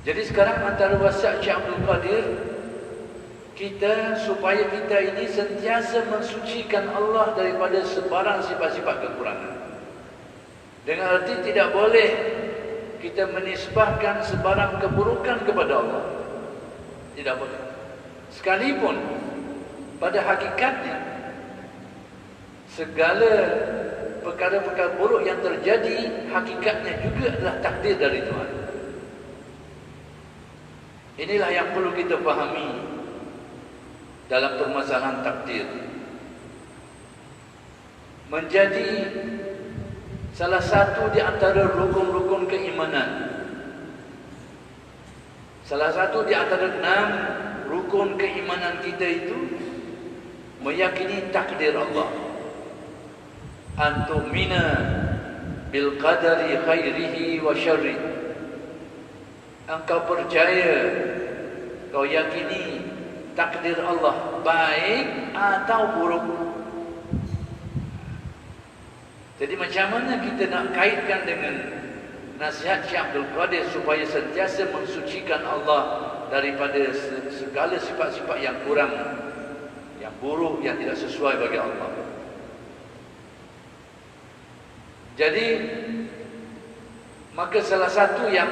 Jadi sekarang antara wasiat Syekh Abdul Qadir, kita supaya kita ini sentiasa mensucikan Allah daripada sebarang sifat-sifat kekurangan. Dengan arti tidak boleh kita menisbahkan sebarang keburukan kepada Allah. Tidak boleh. Sekalipun pada hakikatnya segala perkara-perkara buruk yang terjadi hakikatnya juga adalah takdir dari Tuhan. Inilah yang perlu kita fahami dalam permasalahan takdir. Menjadi salah satu di antara rukun-rukun keimanan. Salah satu di antara 6 rukun keimanan kita itu meyakini takdir Allah. Antumina bil qadari khairihi wa syarri. Engkau percaya, kau yakini takdir Allah baik atau buruk. Jadi macam mana kita nak kaitkan dengan nasihat Syekh Abdul Qadir supaya sentiasa mensucikan Allah daripada segala sifat-sifat yang kurang, yang buruk, yang tidak sesuai bagi Allah. Jadi maka salah satu yang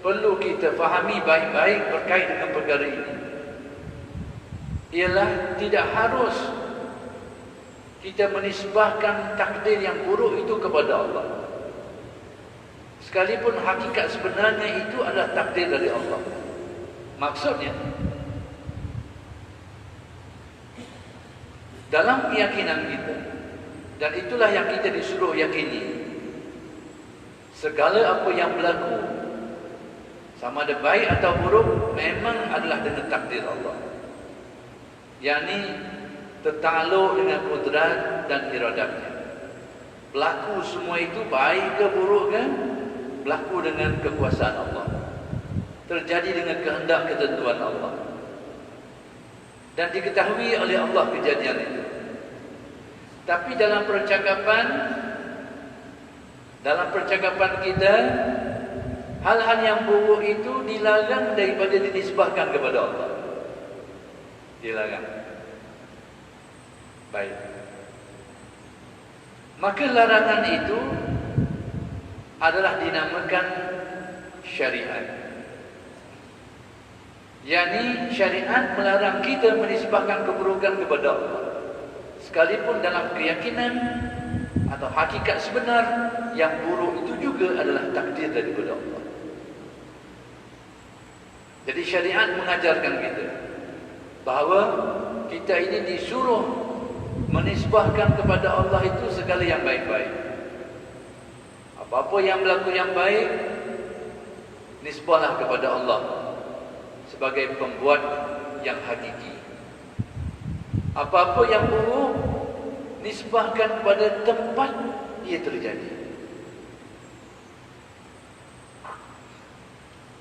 perlu kita fahami baik-baik berkait dengan perkara ini ialah tidak harus kita menisbahkan takdir yang buruk itu kepada Allah. Sekalipun hakikat sebenarnya itu adalah takdir dari Allah. Maksudnya, dalam keyakinan kita, dan itulah yang kita disuruh yakini, segala apa yang berlaku, sama ada baik atau buruk, memang adalah dengan takdir Allah. Yakni tertakluk dengan kudrat dan iradatnya. Berlaku semua itu baik ke buruk ke, berlaku dengan kekuasaan Allah. Terjadi dengan kehendak ketentuan Allah. Dan diketahui oleh Allah kejadian itu. Tapi dalam percakapan kita, hal-hal yang buruk itu dilarang daripada dinisbahkan kepada Allah. Dilarang. Baik. Maka larangan itu adalah dinamakan syariat. Yani syariat melarang kita menisbahkan keburukan kepada Allah. Sekalipun dalam keyakinan atau hakikat sebenar, yang buruk itu juga adalah takdir daripada Allah. Jadi syariat mengajarkan kita bahawa kita ini disuruh menisbahkan kepada Allah itu segala yang baik-baik. Apa-apa yang berlaku yang baik, nisbahlah kepada Allah sebagai pembuat yang hakiki. Apa-apa yang buruk, nisbahkan kepada tempat ia terjadi.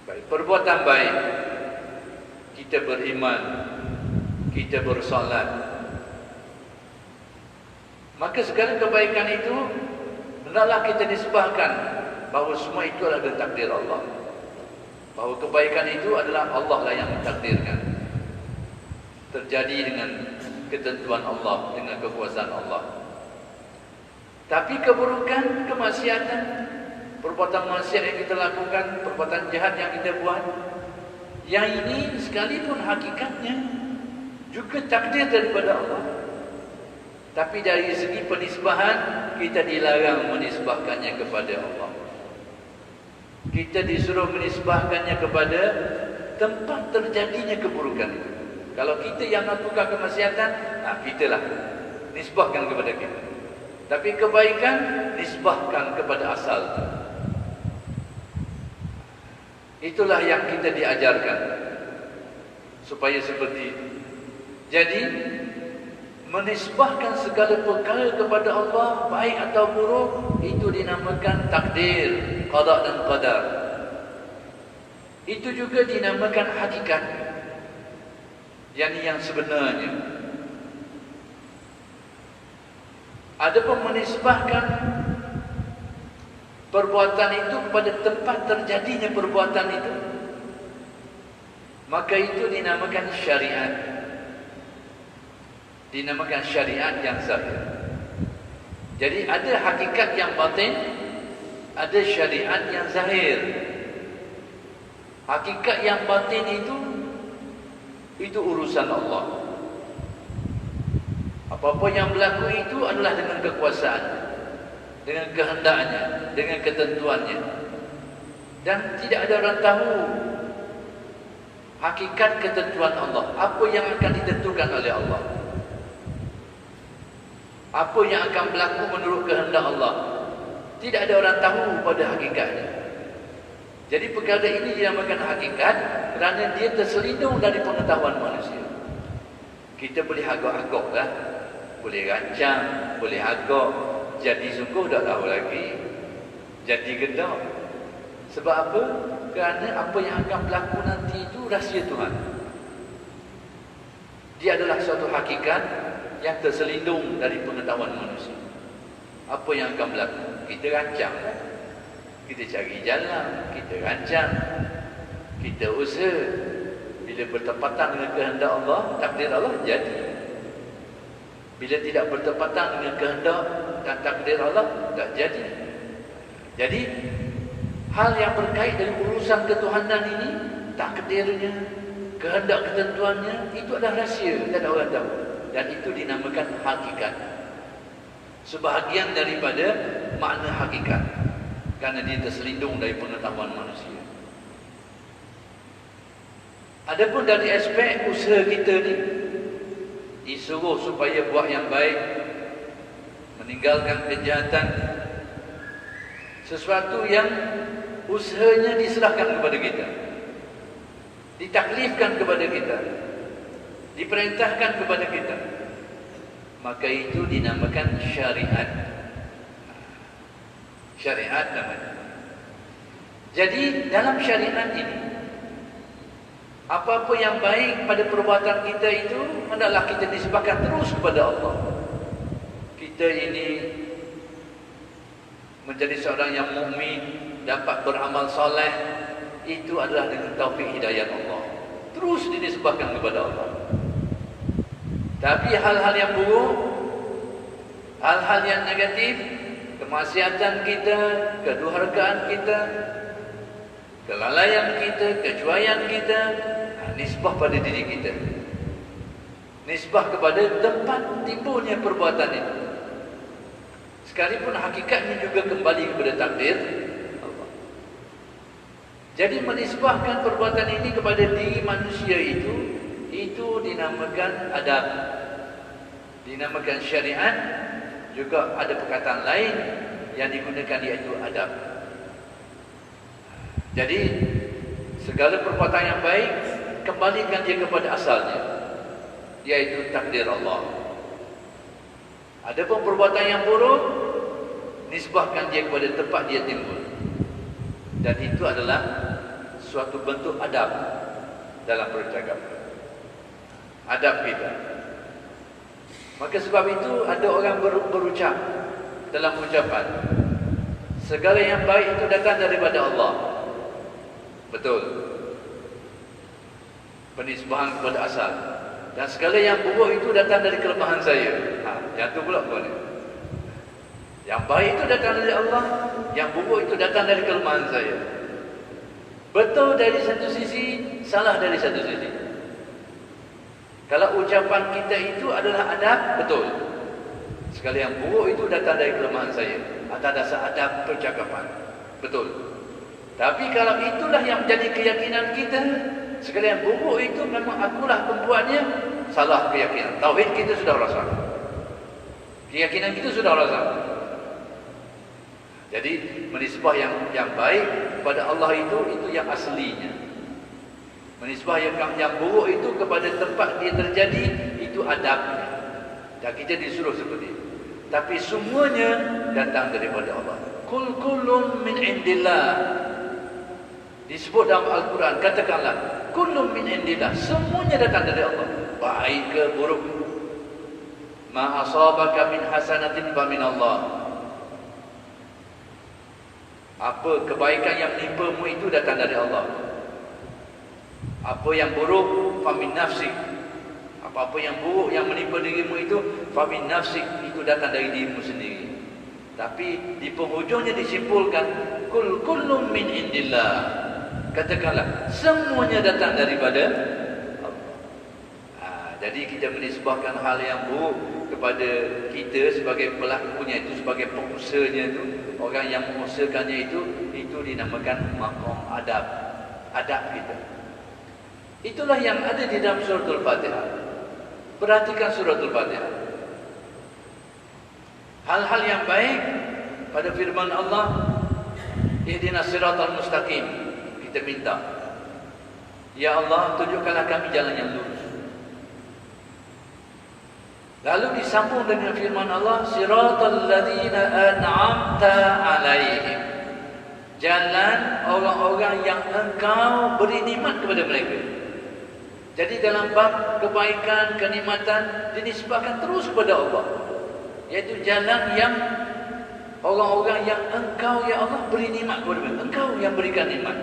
Baik, perbuatan baik, kita beriman, kita bersolat, maka segala kebaikan itu hendaklah kita nisbahkan bahawa semua itu adalah takdir Allah. Bahawa kebaikan itu adalah Allah lah yang mentakdirkan. Terjadi dengan ketentuan Allah, dengan kekuasaan Allah. Tapi keburukan, kemaksiatan, perbuatan maksiat yang kita lakukan, perbuatan jahat yang kita buat, yang ini sekalipun hakikatnya juga takdir daripada Allah. Tapi dari segi penisbahan, kita dilarang menisbahkannya kepada Allah. Kita disuruh menisbahkannya kepada tempat terjadinya keburukan itu. Kalau kita yang melakukan kemaksiatan, kitalah nisbahkan kepada kita. Tapi kebaikan, nisbahkan kepada asal. Itulah yang kita diajarkan supaya seperti itu. Jadi menisbahkan segala perkara kepada Allah, baik atau buruk, itu dinamakan takdir, qada dan qadar. Itu juga dinamakan hakikat, yang sebenarnya. Adapun menisbahkan perbuatan itu kepada tempat terjadinya perbuatan itu, maka itu dinamakan syariat. Dinamakan syariat yang zahir. Jadi ada hakikat yang batin, ada syariat yang zahir. Hakikat yang batin itu urusan Allah. Apa-apa yang berlaku itu adalah dengan kekuasaan, dengan kehendaknya, dengan ketentuannya. Dan tidak ada orang tahu hakikat ketentuan Allah, apa yang akan ditentukan oleh Allah, apa yang akan berlaku menurut kehendak Allah. Tidak ada orang tahu pada hakikatnya. Jadi perkara ini dinamakan hakikat kerana dia terselindung dari pengetahuan manusia. Kita boleh agak-agak lah, boleh rancang, boleh agak, jadi sungguh tak tahu lagi, jadi gedap. Sebab apa? Kerana apa yang akan berlaku nanti itu rahsia Tuhan. Dia adalah suatu hakikat yang terselindung dari pengetahuan manusia. Apa yang akan berlaku? Kita rancang, kita cari jalan, kita rancang, kita usaha. Bila bertepatan dengan kehendak Allah, takdir Allah jadi. Bila tidak bertepatan dengan kehendak dan takdir Allah, tak jadi. Jadi hal yang berkait dengan urusan ketuhanan ini, takdirnya, kehendak ketentuannya, itu adalah rahsia, tak ada orang tahu. Dan itu dinamakan hakikat. Sebahagian daripada makna hakikat, kerana dia terselindung dari pengetahuan manusia. Adapun dari aspek usaha kita ni, disuruh supaya buat yang baik, meninggalkan kejahatan, sesuatu yang usahanya diserahkan kepada kita, ditaklifkan kepada kita, diperintahkan kepada kita, maka itu dinamakan syariat. Syariat namanya. Jadi dalam syariat ini, apa-apa yang baik pada perbuatan kita itu hendaklah kita nisbahkan terus kepada Allah. Kita ini menjadi seorang yang mukmin, dapat beramal soleh, itu adalah dengan taufik hidayah Allah. Terus dinisbahkan kepada Allah. Tapi hal-hal yang buruk, hal-hal yang negatif, kemaksiatan kita, kedurhakaan kita, kelalaian kita, kecuaian kita, nisbah pada diri kita, nisbah kepada tempat timbulnya perbuatan itu. Sekalipun hakikatnya juga kembali kepada takdir Allah. Jadi menisbahkan perbuatan ini kepada diri manusia itu dinamakan adab, dinamakan syariat. Juga ada perkataan lain yang digunakan, iaitu adab. Jadi segala perbuatan yang baik, kembalikan dia kepada asalnya, iaitu takdir Allah. Adapun perbuatan yang buruk, nisbahkan dia kepada tempat dia timbul. Dan itu adalah suatu bentuk adab dalam percakapan, adab kita. Maka sebab itu ada orang berucap dalam ucapan, segala yang baik itu datang daripada Allah. Betul, penisbahan kepada asal. Dan segala yang buruk itu datang dari kelemahan saya. Yang tu pula boleh. Yang baik itu datang dari Allah, yang buruk itu datang dari kelemahan saya. Betul dari satu sisi, salah dari satu sisi. Kalau ucapan kita itu adalah adab, betul. Segala yang buruk itu datang dari kelemahan saya, atas dasar adab percakapan, betul. Tapi kalau itulah yang menjadi keyakinan kita, segala yang buruk itu memang akulah pembuatnya, salah keyakinan. Tauhid kita sudah rosak, keyakinan kita sudah rosak. Jadi menisbah yang baik kepada Allah itu yang aslinya. Menisbah yang buruk itu kepada tempat dia terjadi, itu adabnya. Dan kita disuruh seperti itu. Tapi semuanya datang daripada Allah. Kul kullun min indillah. Disebut dalam Al-Quran, katakanlah, kullun min indillah, semuanya datang dari Allah. Baik ke buruk, ma asabaka min hasanatin fa min Allah. Apa kebaikan yang menimpamu itu datang dari Allah. Apa yang buruk famin nafsik. Apa-apa yang buruk yang menimpa dirimu itu famin nafsik, itu datang dari dirimu sendiri. Tapi di penghujungnya disimpulkan kullun min indillah. Katakanlah semuanya datang daripada Allah. Jadi kita menisbahkan hal yang buruk kepada kita sebagai pelakunya itu, sebagai pengusahanya itu, orang yang mengusahakannya itu dinamakan maqam adab. Adab kita. Itulah yang ada di dalam suratul Fatihah. Perhatikan suratul Fatihah. Hal-hal yang baik pada firman Allah, ihdinas siratal mustaqim. Kita minta, ya Allah, tunjukkanlah kami jalan yang lurus. Lalu disambung dengan firman Allah, siratal ladzina an'amta alaihim. Jalan orang-orang yang engkau beri nikmat kepada mereka. Jadi dalam bab kebaikan, kenikmatan dinisbahkan terus kepada Allah. Yaitu jalan yang orang-orang yang engkau, ya Allah, beri nikmat kepada mereka. Engkau yang berikan nikmat.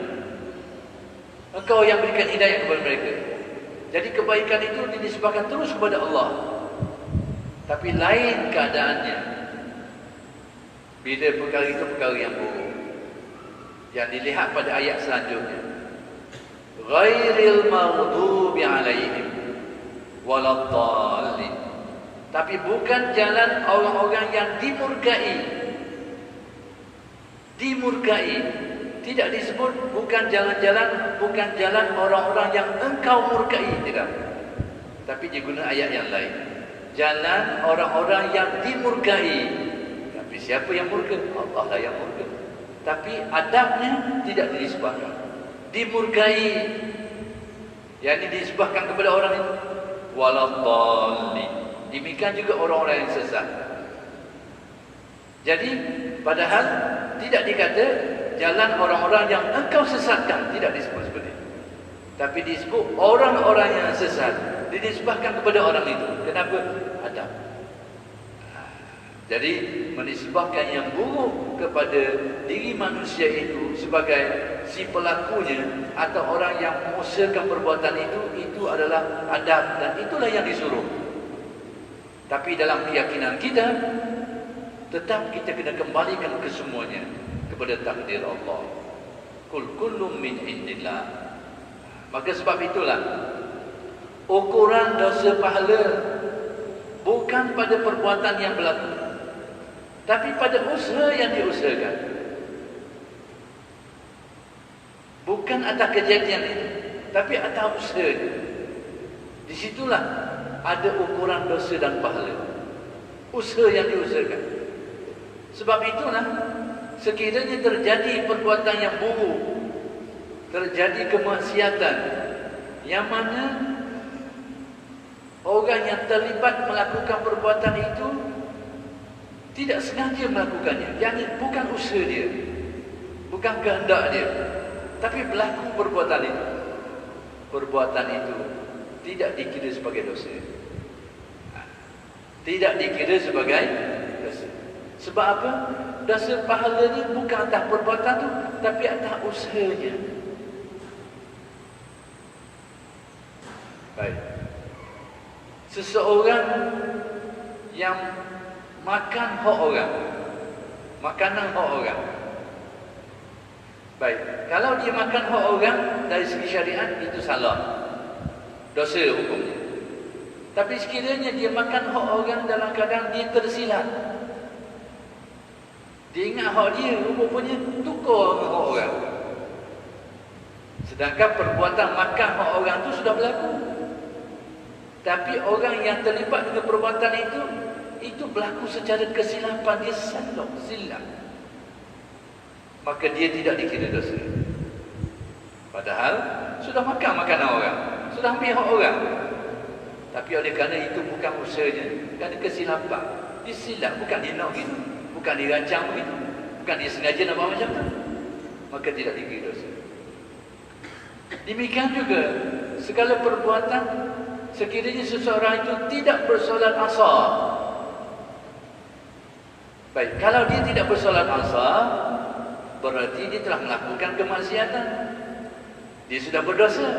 Engkau yang berikan hidayah kepada mereka. Jadi kebaikan itu dinisbahkan terus kepada Allah. Tapi lain keadaannya bila perkara itu perkara yang buruk, yang dilihat pada ayat selanjutnya, ghairil maghdubi alaihim waladdallin. Tapi bukan jalan orang-orang yang dimurkai. Dimurkai tidak disebut, bukan jalan-jalan, bukan jalan orang-orang yang engkau murkai, tidak. Tapi digunakan ayat yang lain. Jalan orang-orang yang dimurkai. Tapi siapa yang murka? Allah lah yang murka. Tapi adabnya tidak dinisbahkan. Dimurkai, yang dinisbahkan kepada orang itu waladdallin. Demikian juga orang-orang yang sesat. Jadi padahal tidak dikata jalan orang-orang yang engkau sesatkan, tidak disebut seperti itu. Tapi disebut orang-orang yang sesat, dinisbahkan kepada orang itu. Kenapa? Adab. Jadi menisbahkan yang buruk kepada diri manusia itu sebagai si pelakunya atau orang yang mengusahakan perbuatan itu adalah adab, dan itulah yang disuruh. Tapi dalam keyakinan kita, tetap kita kena kembalikan kesemuanya kepada takdir Allah. Kullun min indillah. Maka sebab itulah ukuran dosa pahala bukan pada perbuatan yang berlaku, tapi pada usaha yang diusahakan. Bukan atas kejadian itu, tapi atas usahanya. Disitulah ada ukuran dosa dan pahala, usaha yang diusahakan. Sebab itulah sekiranya terjadi perbuatan yang buruk, terjadi kemaksiatan yang mana orang yang terlibat melakukan perbuatan itu tidak sengaja melakukannya, yakni bukan usaha dia, bukan kehendak dia, tapi berlaku perbuatan itu. Perbuatan itu tidak dikira sebagai dosa. Tidak dikira sebagai dosa. Sebab apa? Dosa pahalanya bukan atas perbuatan itu, tapi atas usahanya. Baik. Seseorang yang makan hak orang, makanan hak orang. Baik, kalau dia makan hak orang dari segi syariat itu salah, dosa hukumnya. Tapi sekiranya dia makan hak orang dalam keadaan dia tersilap, dia ingat hak dia, rupanya tukar dengan hak orang, sedangkan perbuatan makan hak orang itu sudah berlaku. Tapi orang yang terlibat dengan perbuatan itu berlaku secara kesilapan, dia silap, maka dia tidak dikira dosa. Padahal sudah makan makanan orang, sudah ambil hak orang. Tapi oleh kerana itu bukan usahanya, kerana kesilapan, dia silap, bukan dia nak gitu, bukan dia rancang begitu, bukan dia sengaja nak buat macam tu, maka tidak dikira dosa. Demikian juga segala perbuatan, sekiranya seseorang itu tidak bersolat asar. Baik, kalau dia tidak bersolat asar, berarti dia telah melakukan kemaksiatan, dia sudah berdosa.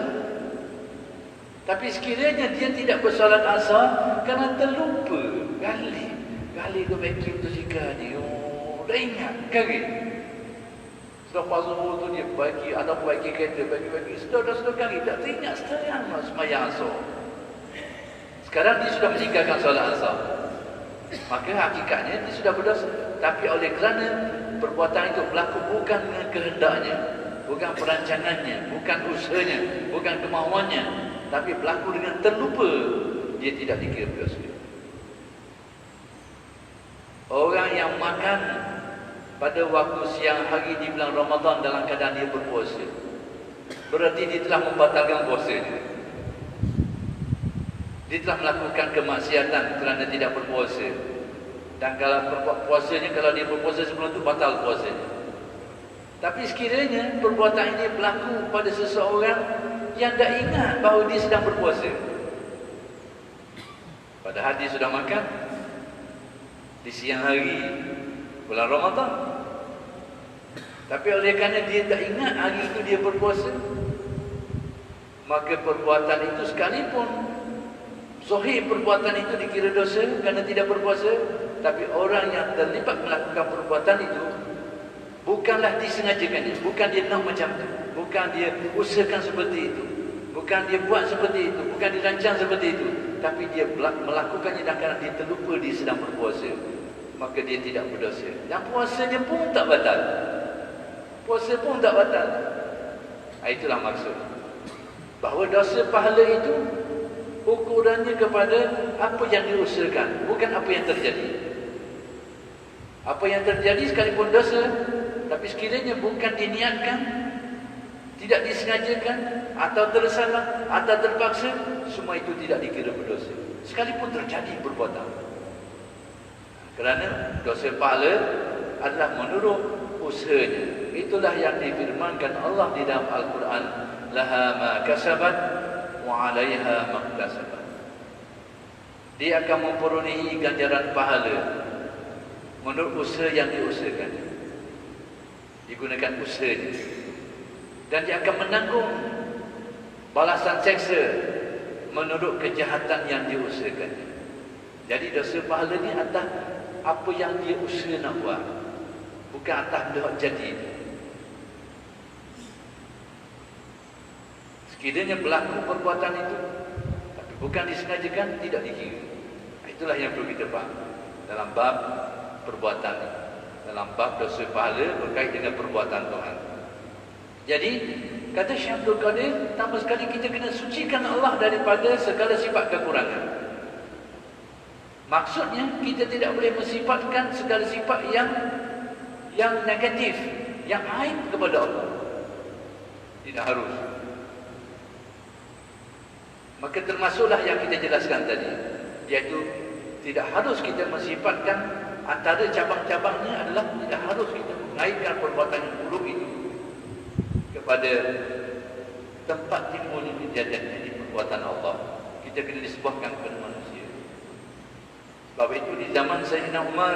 Tapi sekiranya dia tidak bersolat asar kerana terlupa, gali ke vacuum tu sikar dia. Oh, dah ingat kali. Selepas zuhur tu dia bagi kereta, bagi sudah kali tak teringat sekarang sembahyang asar. Sekarang dia sudah meninggalkan solat asar. Maka hakikatnya dia sudah berdosa. Tapi oleh kerana perbuatan itu berlaku bukan dengan kehendaknya, bukan perancangannya, bukan usahanya, bukan kemahuannya, tapi berlaku dengan terlupa, dia tidak dikira berdosa. Orang yang makan pada waktu siang hari di bulan Ramadan dalam keadaan dia berpuasa, berarti dia telah membatalkan puasanya. Dia telah melakukan kemaksiatan kerana tidak berpuasa. Dan kalau puasanya, kalau dia berpuasa sebelum itu, batal puasanya. Tapi sekiranya perbuatan ini berlaku pada seseorang yang tak ingat bahawa dia sedang berpuasa, padahal dia sudah makan di siang hari bulan Ramadan, tapi oleh kerana dia tak ingat hari itu dia berpuasa, maka perbuatan itu sekalipun sahih perbuatan itu dikira dosa kerana tidak berpuasa, tapi orang yang terlibat melakukan perbuatan itu bukanlah disengajakannya, bukan dia nak macam itu, bukan dia usahakan seperti itu, bukan dia buat seperti itu, bukan dirancang seperti itu, tapi dia melakukannya dan kerana dia terlupa dia sedang berpuasa, maka dia tidak berdosa. Dan puasanya pun tak batal. Puasa pun tak batal. Itulah maksud bahawa dosa pahala itu ukurannya kepada apa yang diusahakan, bukan apa yang terjadi. Apa yang terjadi sekalipun dosa, tapi sekiranya bukan diniatkan, tidak disengajakan, atau tersalah, atau terpaksa, semua itu tidak dikira berdosa, sekalipun terjadi perbuatan. Kerana dosa pahala adalah menurut usahanya. Itulah yang difirmankan Allah di dalam Al-Quran, laha ma kasabat wa 'alaiha ma iktasabat. Dia akan memperoleh ganjaran pahala menurut usaha yang diusahakan, digunakan usahanya, dan dia akan menanggung balasan seksa menurut kejahatan yang diusahakan. Jadi dosa pahala ni atas apa yang dia usaha nak buat, bukan atas benda jadi. Sekiranya berlaku perbuatan itu tapi bukan disengajakan, tidak dikira. Itulah yang perlu kita faham dalam bab perbuatan, dalam bab dosa pahala berkait dengan perbuatan Tuhan. Jadi kata Syekh Abdul Qadir, pertama sekali kita kena sucikan Allah daripada segala sifat kekurangan. Maksudnya kita tidak boleh mensifatkan segala sifat yang negatif, yang aib kepada Allah. Tidak harus. Maka termasuklah yang kita jelaskan tadi, iaitu tidak harus kita mensifatkan, antara cabang-cabangnya adalah tidak harus kita mengaitkan perbuatan yang buruk itu kepada tempat timbulnya kejadiannya di perbuatan Allah. Kita kena disebabkan kepada manusia. Sebab itu di zaman Sayyidina Umar,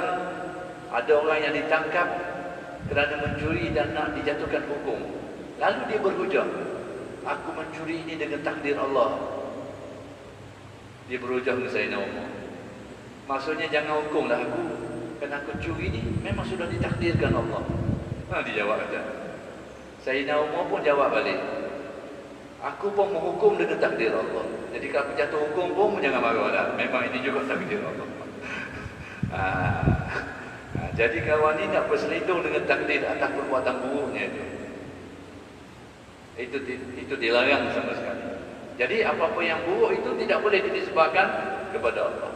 ada orang yang ditangkap kerana mencuri dan nak dijatuhkan hukum. Lalu dia berhujah, aku mencuri ini dengan takdir Allah. Dia berhujah ke Sayyidina Umar, maksudnya jangan hukumlah aku, kerana aku curi ini memang sudah ditakdirkan Allah. Dia jawab macam, Sayyidina Umar pun jawab balik, aku pun menghukum dengan takdir Allah. Jadi kalau aku jatuh hukum pun jangan marah, memang ini juga takdir Allah. Jadi kawan ini nak berselindung dengan takdir atas perbuatan buruknya itu dilarang sama sekali. Jadi apa-apa yang buruk itu tidak boleh dinisbahkan kepada Allah.